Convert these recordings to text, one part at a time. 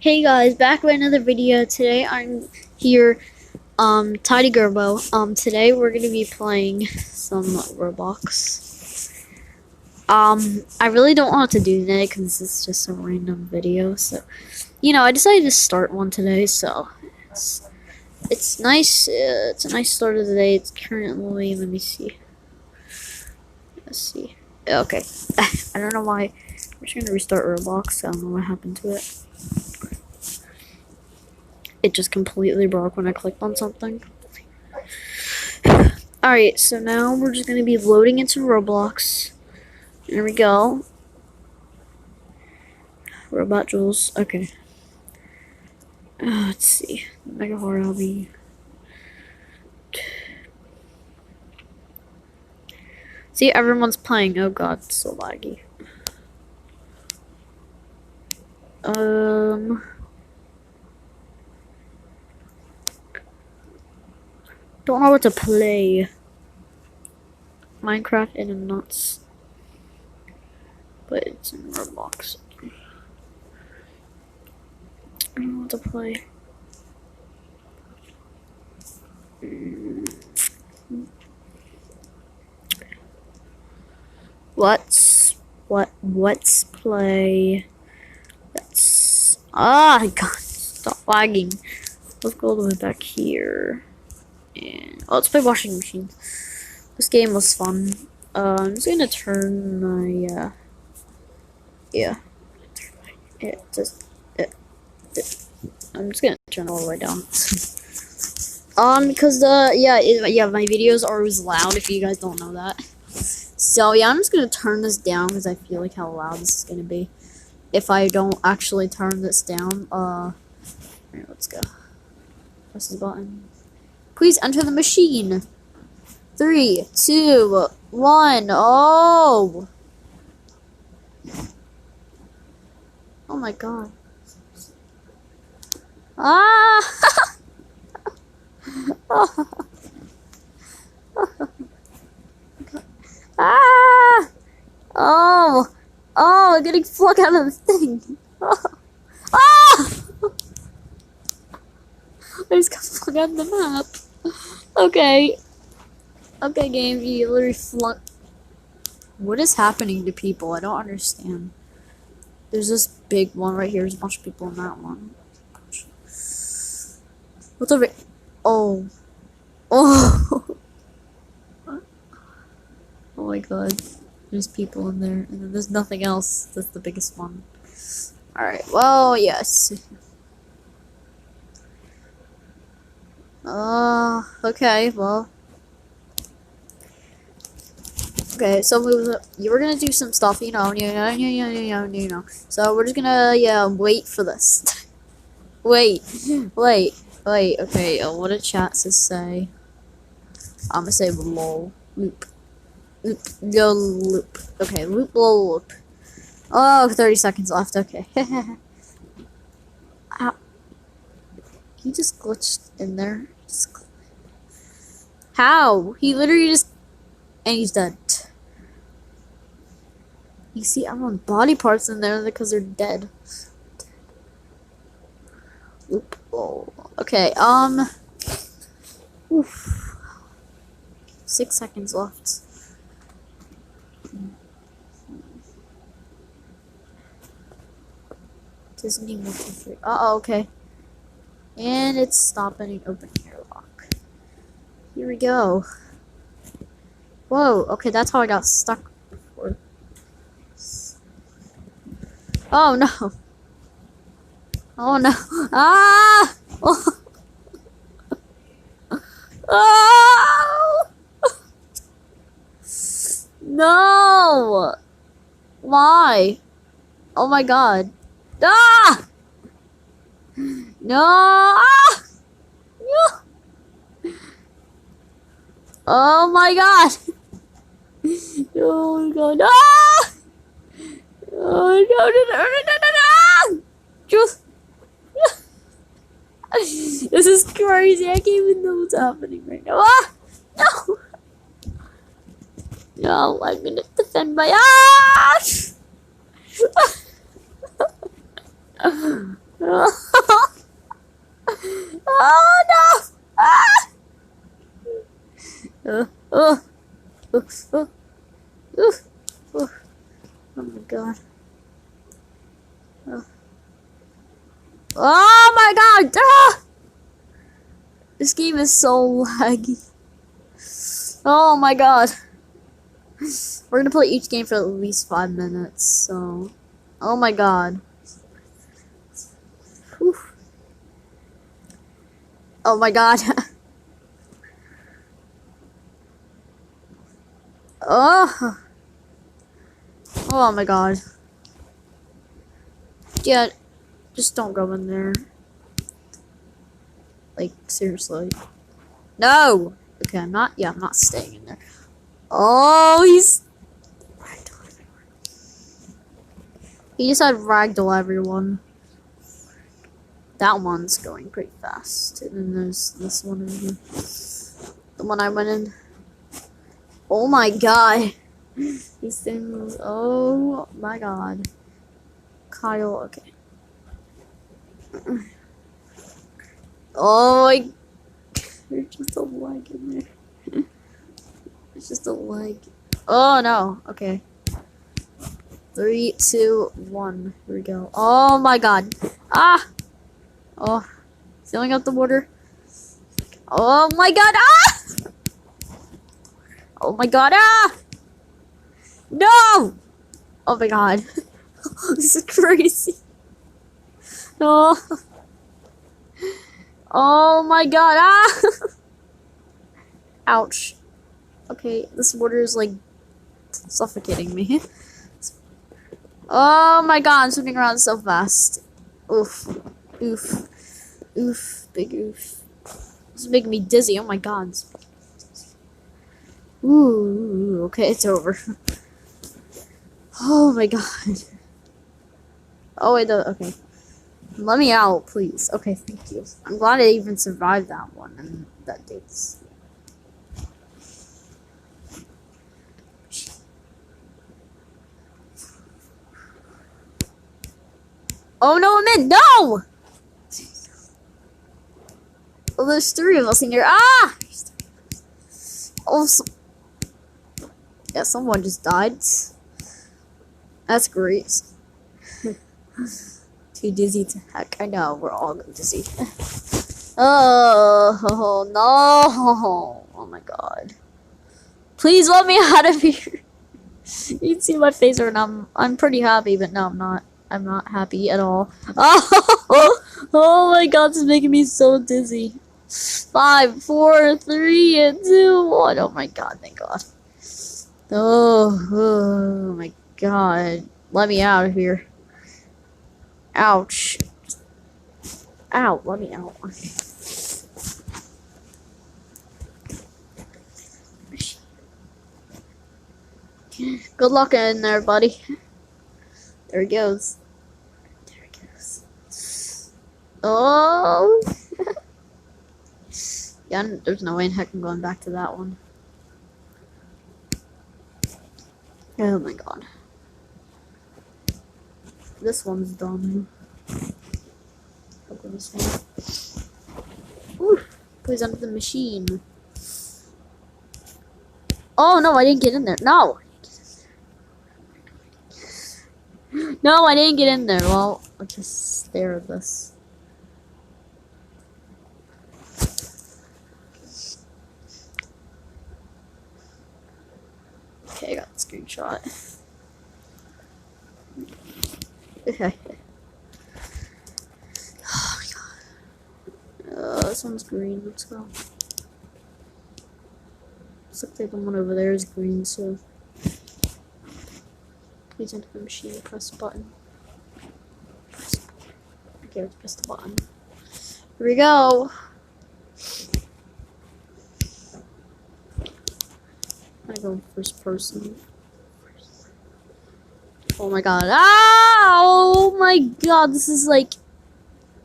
Hey guys, back with another video. Today I'm here, Tidy Gerbo. Today we're gonna be playing some Roblox. I really don't want to do today because it's just a random video. So, I decided to start one today. So it's nice. It's a nice start of the day. It's currently. Let me see. Let's see. Okay. I don't know why. I'm just gonna restart Roblox. I don't know what happened to it. It just completely broke when I clicked on something. Alright, so now we're just going to be loading into Roblox. There we go. Robot Jules. Okay. Let's see. Mega Horror Hobby. See, everyone's playing. Oh god, it's so laggy. Don't know what to play. Minecraft and nuts. But it's in Roblox. I don't know what to play. Let's play. God, stop lagging. Let's go all the way back here. And let's play washing machine. This game was fun. I'm just gonna turn my I'm just gonna turn it all the way down. Because my videos are always loud if you guys don't know that. So yeah, I'm just gonna turn this down because I feel like how loud this is gonna be. If I don't actually turn this down, alright, let's go. Press this button. Please enter the machine. 3, 2, 1. Oh! Oh my god. Ah! Ah! Oh! Oh, I'm getting flung out of the thing. Oh! Ah! I just got flung out of the map. Okay. Okay, game, you literally flung. What is happening to people? I don't understand. There's this big one right here. There's a bunch of people in that one. What's over? Oh. Oh. Oh my god. There's people in there. And then there's nothing else. That's the biggest one. Alright, well, yes. Okay, well. Okay, so you were gonna do some stuff, you know. So we're just gonna, wait for this. wait. Okay, what did chat say? I'm gonna say lol. Loop. Go loop. Okay, loop, lol, loop. Oh, 30 seconds left, okay. Ow. He just glitched in there. How? He literally just... And he's dead. You see, I want body parts in there because they're dead. Oop. Oh. Okay, oof. 6 seconds left. Disney multi-free. Okay. And it's stopping open airlock. Here we go. Whoa, okay, that's how I got stuck before. Oh no. Oh no. Ah! Oh. Oh! No! Why? Oh my god. Ah! No! Ah! No! Oh my god! Oh my god. Ah! Oh no. Just this is crazy. I can't even know what's happening right now. Ah! No! No, I'm gonna defend my ass! Oh no! Ah! Uh, uh, uh, uh, uh, uh. Oh my god. Oh my god! Ah! This game is so laggy. Oh my god. We're gonna play each game for at least 5 minutes, so. Oh my god. Whew. Oh my god. Oh. Oh my god. Yeah, just don't go in there. Like, seriously. No! Okay, I'm not staying in there. Oh, he just had ragdoll everyone. That one's going pretty fast. And then there's this one in here. The one I went in. Oh my god. These things. Oh my god. Kyle, okay. Oh my. There's just a leg in there. It's just a leg. Oh no. Okay. 3, 2, 1. Here we go. Oh my god. Ah! Oh. Filling up the water. Oh my god. Ah! Oh my god. Ah! No! Oh my god. This is crazy. No. Oh my god. Ah! Ouch. Okay, this water is like suffocating me. Oh my god, I'm swimming around so fast. Oof. Oof. Oof. Big oof. This is making me dizzy. Oh my god. Ooh, okay, it's over. Oh my god. Oh wait, okay. Let me out, please. Okay, thank you. I'm glad I even survived that one and that dates. Oh no, I'm in! No! Oh, there's 3 of us in here. Ah! Oh, yeah, someone just died. That's great. Too dizzy to heck. I know, we're all dizzy. Oh, no. Oh my god. Please let me out of here. You can see my face right now. I'm pretty happy, but no, I'm not. I'm not happy at all. Oh, oh my god, this is making me so dizzy. 5, 4, 3, and 2, 1. Oh my god, thank god. Oh my god. Let me out of here. Ouch. Ow, let me out. Good luck in there, buddy. There he goes. There he goes. Oh! Yeah, there's no way in heck I'm going back to that one. Oh my god. This one's done. I'll go this one. Ooh, please under the machine. Oh no, I didn't get in there. No! No, I didn't get in there. Well, I'll just stare at this. Okay, I got the screenshot. Okay. Oh my god. This one's green. Let's go. Looks like the one over there is green, so. Please enter the machine. Press the button. Okay, let's press the button. Here we go. I'm gonna go first person. Oh my god. Ah! Oh my god, this is like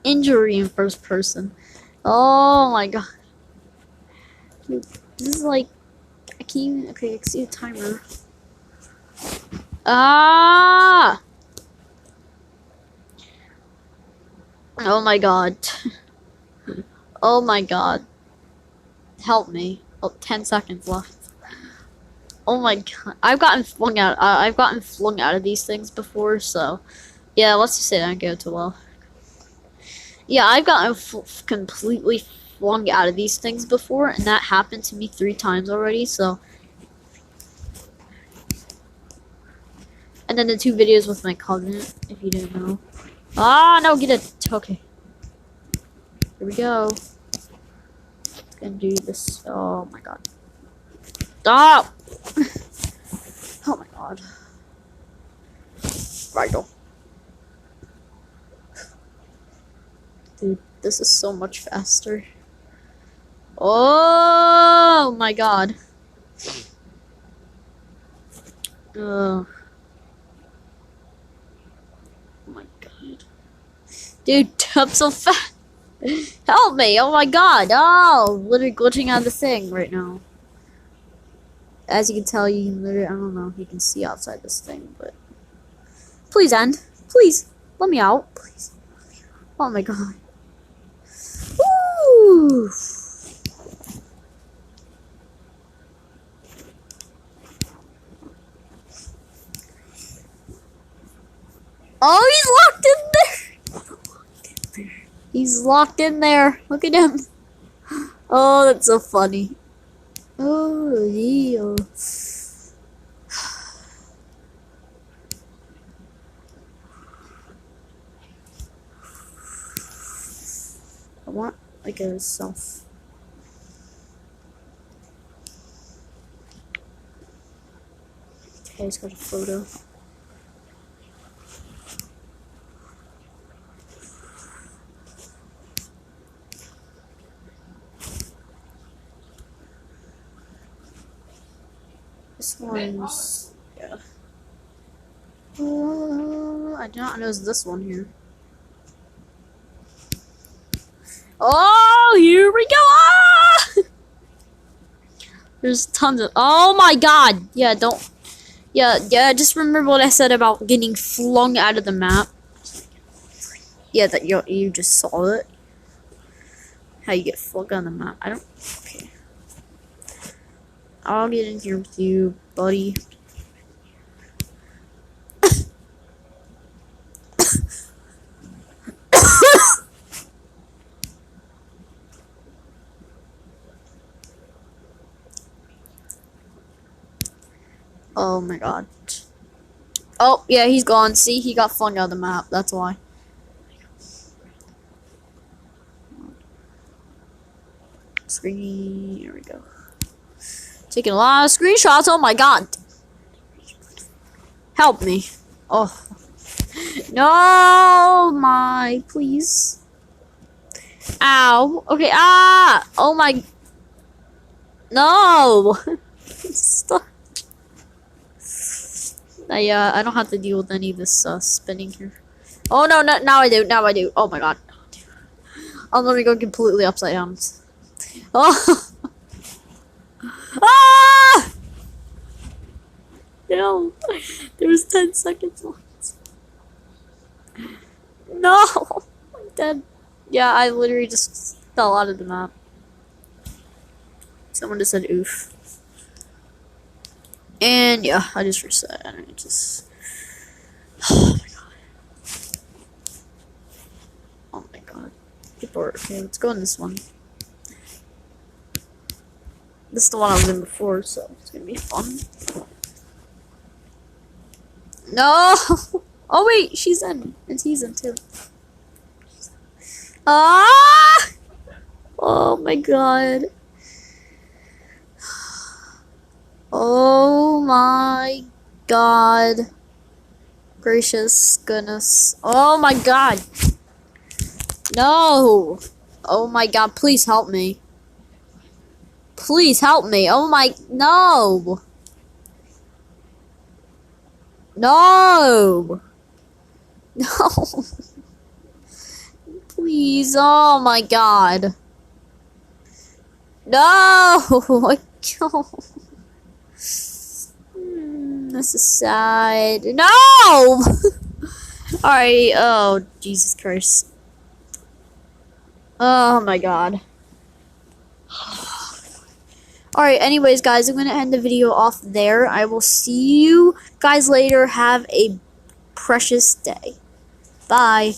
injury in first person. Oh my god. Dude, this is like, I can't even, okay, I can see the timer. Ah! Oh my god. Oh my god. Help me. Oh, 10 seconds left. Oh my god. I've gotten flung out. I've gotten flung out of these things before, so yeah. Let's just say I didn't go too well. Yeah, I've gotten completely flung out of these things before, and that happened to me 3 times already. So, and then the 2 videos with my cousin, if you didn't know. Ah, no, get it. Okay. Here we go. Gonna do this. Oh my god. Stop! Oh my god. Vital. Dude, this is so much faster. Oh my god. Oh my god. Dude, I'm so fast. Help me! Oh my god! Oh, literally glitching out of the thing right now. As you can tell, you can literally, I don't know if you can see outside this thing, but please end. Please, let me out. Please. Oh my god. Woo! Oh, he's locked in there. He's locked in there. Look at him. Oh, that's so funny. Oh, yeah. I want like a self. Okay, he's got a photo. This one's, yeah. I do not know this one here. Oh, here we go! Ah! There's tons of. Oh my god! Yeah, don't. Yeah, just remember what I said about getting flung out of the map. Yeah, that you just saw it. How you get flung on the map. I don't. Okay. I'll get in here with you, buddy. Oh my god. Oh, yeah, he's gone. See, he got flung out of the map. That's why. Screen. Here we go. Taking a lot of screenshots. Oh my god. Help me. Oh. No, my. Please. Ow. Okay. Ah. Oh my. No. Stop. I don't have to deal with any of this spinning here. Oh no, no, now I do. Now I do. Oh my god. I'm literally going completely upside down. Oh. Ah! No. There was 10 seconds left. No. I'm dead. Yeah, I literally just fell out of the map. Someone just said oof. And yeah, I just reset and it just. Oh my god. Oh my god. People are okay. Let's go in this one. This is the one I was in before, so it's gonna be fun. No! Oh wait, she's in. And he's in too. Ah! Oh my god. Oh my god. Gracious goodness. Oh my god. No. Oh my god, please help me. Please help me. Oh my, no. No. No. Please, oh my god. No. This is sad. No. Alright. Oh Jesus Christ. Oh my god. Alright, anyways, guys, I'm going to end the video off there. I will see you guys later. Have a precious day. Bye.